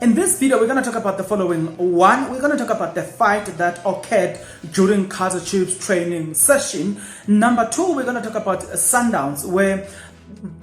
In this video, we're going to talk about the following. One, we're going to talk about the fight that occurred during KAIZER Chiefs training session. Number two, we're going to talk about Sundowns, where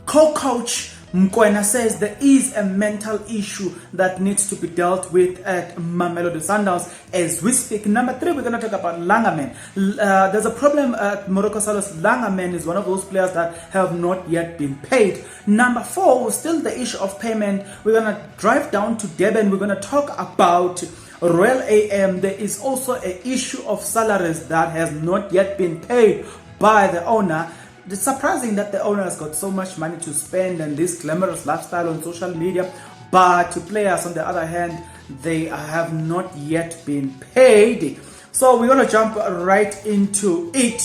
co-coach Mkwena says there is a mental issue that needs to be dealt with at Mamelodi Sundowns as we speak. Number three, we're going to talk about Langerman. There's a problem at Moroka Swallows. Langerman is one of those players that have not yet been paid. Number four, still the issue of payment. We're going to drive down to Durban. We're going to talk about Royal AM. There is also an issue of salaries that has not yet been paid by the owner. It's surprising that the owner has got so much money to spend and this glamorous lifestyle on social media, but to players on the other hand, they have not yet been paid. So we're going to jump right into it.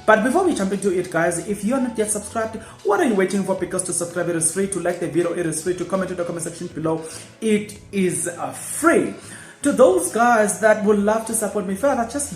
But before we jump into it, guys, if you're not yet subscribed, what are you waiting for? Because to subscribe, it is free. To like the video, it is free. To comment in the comment section below, it is free. To those guys that would love to support me further, just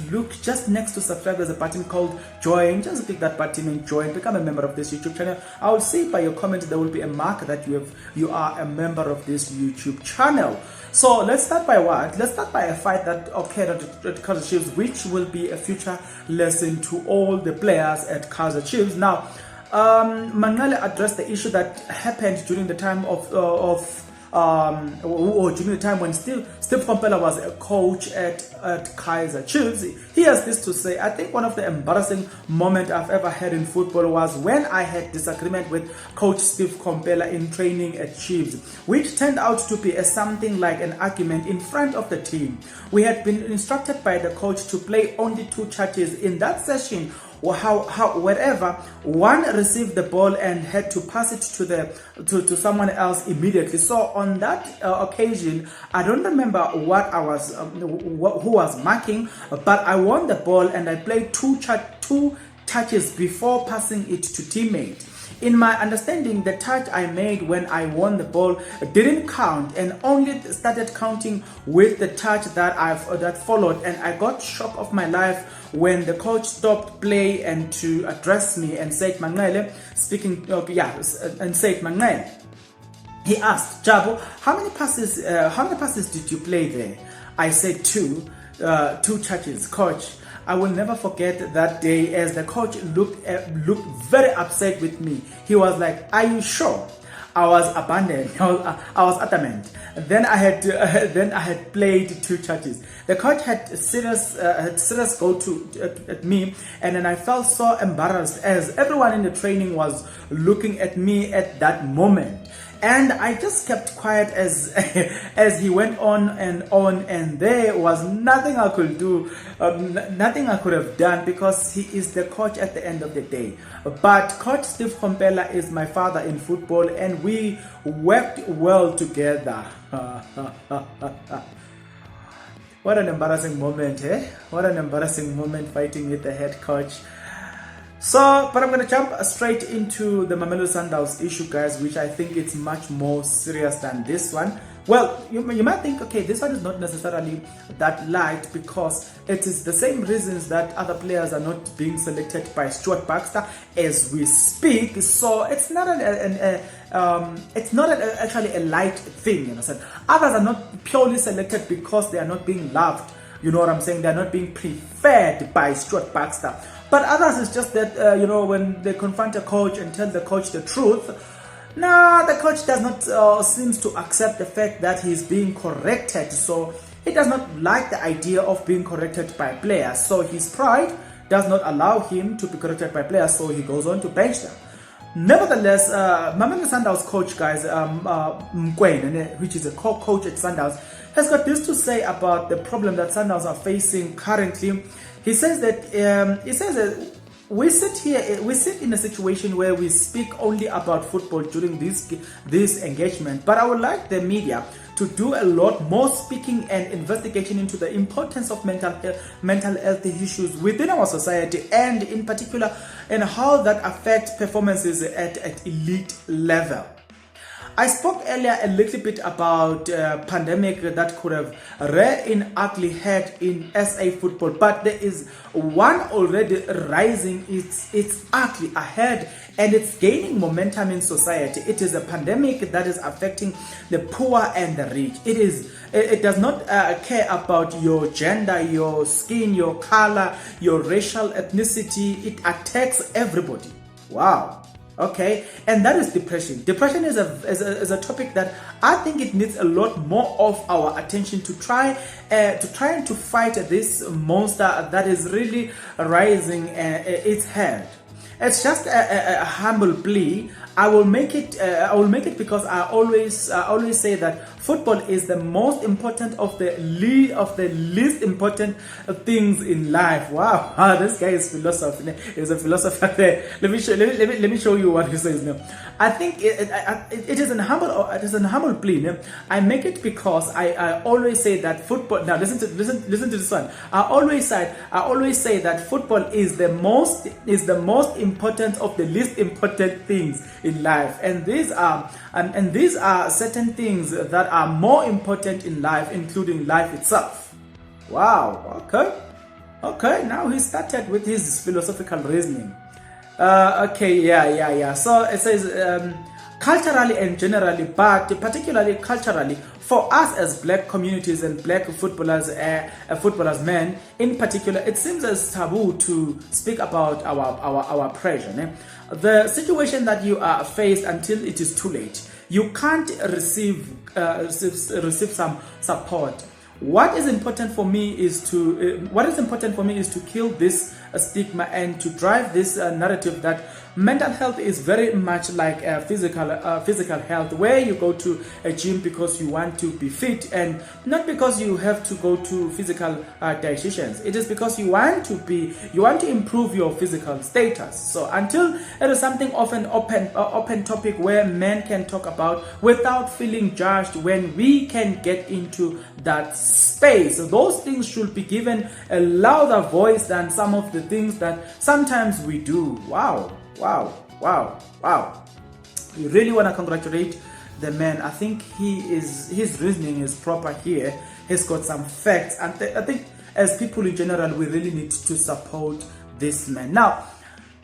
next to subscribe, there's a button called join. Just click that button and join, become a member of this YouTube channel. I will see by your comment there will be a mark that you are a member of this YouTube channel. So let's start by what? Let's start by a fight that occurred at KAIZER Chiefs, which will be a future lesson to all the players at KAIZER Chiefs. Now, Mangale addressed the issue that happened during the time during the time when Steve Kompela was a coach at KAIZER Chiefs. He has this to say: I think one of the embarrassing moments I've ever had in football was when I had disagreement with Coach Steve Kompela in training at Chiefs, which turned out to be something like an argument in front of the team. We had been instructed by the coach to play only 2 charges in that session. Wherever one received the ball and had to pass it to someone else immediately. So on that occasion, I don't remember what I was who was marking, but I won the ball and I played 2 touches before passing it to teammate. In my understanding, the touch I made when I won the ball didn't count and only started counting with the touch that followed, and I got shock of my life when the coach stopped play and to address me and said, Mangele, Mangele. He asked, Jabo, how many passes did you play there? I said 2 touches, coach. I will never forget that day as the coach looked very upset with me. He was like, are you sure? I was abandoned. I was adamant. Then I had played 2 charges. The coach had serious go at me, and then I felt so embarrassed as everyone in the training was looking at me at that moment. And I just kept quiet as he went on, and there was nothing I could do, nothing I could have done, because he is the coach at the end of the day. But Coach Steve Kompela is my father in football, and we worked well together. What an embarrassing moment, eh? What an embarrassing moment fighting with the head coach. So, but I'm going to jump straight into the Mamelodi Sundowns issue, guys, which I think it's much more serious than this one. Well, you might think, okay, this one is not necessarily that light because it is the same reasons that other players are not being selected by Stuart Baxter as we speak. So it's not actually a light thing, you know. So others are not purely selected because they are not being loved. You know what I'm saying? They're not being preferred by Stuart Baxter. But others is just that, when they confront a coach and tell the coach the truth, the coach does not seems to accept the fact that he's being corrected. So he does not like the idea of being corrected by players. So his pride does not allow him to be corrected by players. So he goes on to bench them. Nevertheless, Mamelodi Sundowns coach, guys, Mkwena, which is a co-coach at Sundowns, has got this to say about the problem that Sundowns are facing currently. He says that we sit in a situation where we speak only about football during this engagement, but I would like the media to do a lot more speaking and investigation into the importance of mental health issues within our society, and in particular in how that affects performances at elite level. I spoke earlier a little bit about pandemic that could have reared an ugly head in SA football, but there is one already rising its ugly ahead, and it's gaining momentum in society. It is a pandemic that is affecting the poor and the rich. It does not care about your gender, your skin, your color, your racial ethnicity. It attacks everybody. Wow. Okay, and that is depression. Depression is a topic that I think it needs a lot more of our attention to try and to fight this monster that is really rising its head. It's just a humble plea. I will make it because I always say that football is the most important of the least important things in life. Wow, this guy is philosopher. He's a philosopher there. Let me show you what he says now. I think it is a humble plea. No? I make it because I always say that football. Now listen to this one. I always say that football is the most important of the least important things in life, and these are certain things that are more important in life, including life itself. Wow. Okay. Now he started with his philosophical reasoning. So it says culturally and generally, but particularly culturally, for us as black communities and black footballers, men in particular, it seems as taboo to speak about our pressure. The situation that you are faced until it is too late. You can't receive some support. What is important for me is to kill this stigma and to drive this narrative that mental health is very much like physical health, where you go to a gym because you want to be fit and not because you have to go to physical dietitians. It is because you want to improve your physical status. So until it is something of an open topic where men can talk about without feeling judged, when we can get into that space, those things should be given a louder voice than some of the things that sometimes we do. Wow. You really want to congratulate the man. I think his reasoning is proper here. He's got some facts, and I think as people in general, we really need to support this man. Now,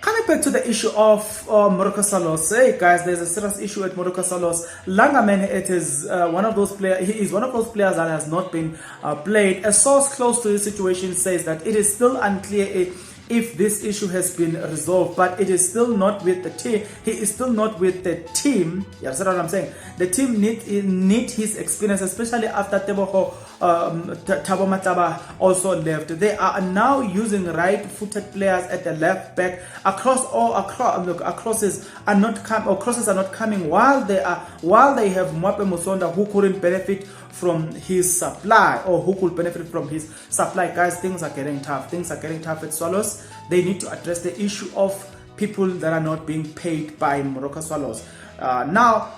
coming back to the issue of Moroka Swallows, hey guys, there's a serious issue at Moroka Swallows. Langaman, it is one of those players. He is one of those players that has not been played. A source close to the situation says that it is still unclear if this issue has been resolved, but it is still not with the team. He is still not with the team. Yeah, that's what I'm saying. The team need his experience, especially after Thabo Matlaba also left. They are now using right-footed players at the left back. Crosses are not coming while they have Mwape Musonda, who couldn't benefit from his supply, or who could benefit from his supply. Guys, things are getting tough. Things are getting tough at Swallows. They need to address the issue of people that are not being paid by Moroka Swallows. Now,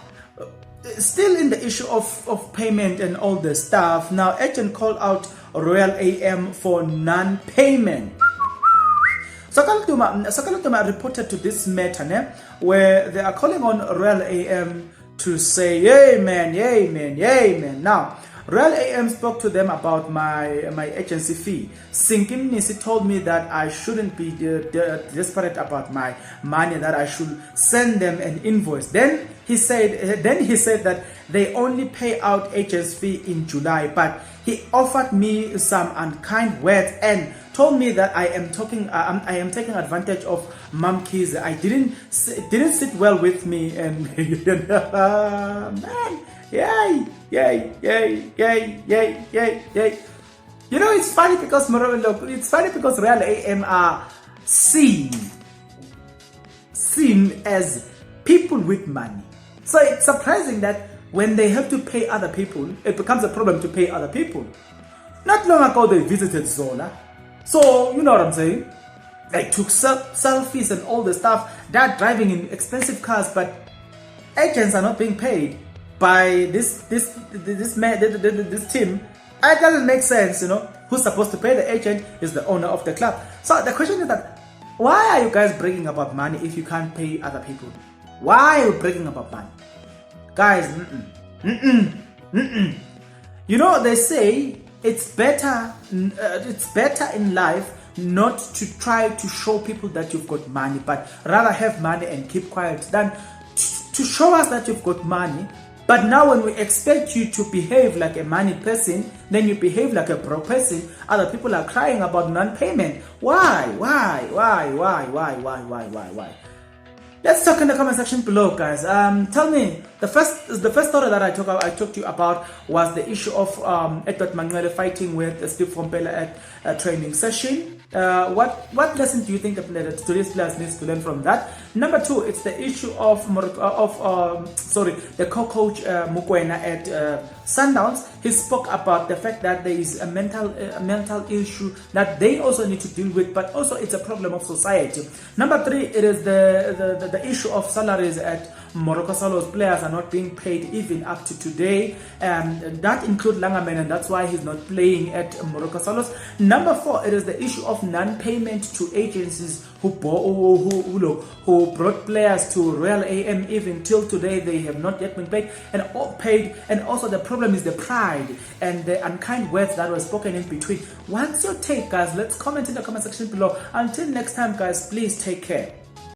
still in the issue of payment and all the stuff. Now, agent called out Royal AM for non-payment. Sakalutuma reported to this matter, where they are calling on Royal AM to say, yay man. Now, Royal AM spoke to them about my agency fee. Sinkim Nisi told me that I shouldn't be desperate about my money, that I should send them an invoice. Then he said that they only pay out agency fee in July, but he offered me some unkind words and told me that I am taking advantage of Mom Keys. I didn't sit well with me, and man, yay. You know, it's funny because Real AM are seen as people with money. So it's surprising that when they have to pay other people, it becomes a problem to pay other people. Not long ago, they visited Zola. So, you know what I'm saying? They took selfies and all the stuff. They're driving in expensive cars, but agents are not being paid by this team. It doesn't make sense, you know. Who's supposed to pay the agent is the owner of the club. So the question is that, why are you guys bragging about money if you can't pay other people? Why are you bragging about money? Guys, you know, they say it's better in life not to try to show people that you've got money, but rather have money and keep quiet than to show us that you've got money. But now when we expect you to behave like a money person, then you behave like a broke person. Other people are crying about non-payment. Why? Let's talk in the comment section below, guys. Tell me, the first story that I talked to you about was the issue of Edward Manuel fighting with Steve Fompela at a training session. What lesson do you think that today's players needs to learn from that? Number two, it's the issue of the co-coach Mokoena at Sundowns. He spoke about the fact that there is a mental issue that they also need to deal with, but also it's a problem of society. Number three, it is the issue of salaries at Moroka Swallows. Players are not being paid even up to today, that includes Langaman, and that's why he's not playing at Moroka Swallows. Number four, it is the issue of non-payment to agencies who brought players to Royal AM. Even till today, they have not yet been paid. And also the problem is the pride and the unkind words that were spoken in between. What's your take, guys? Let's comment in the comment section below. Until next time, guys, please take care.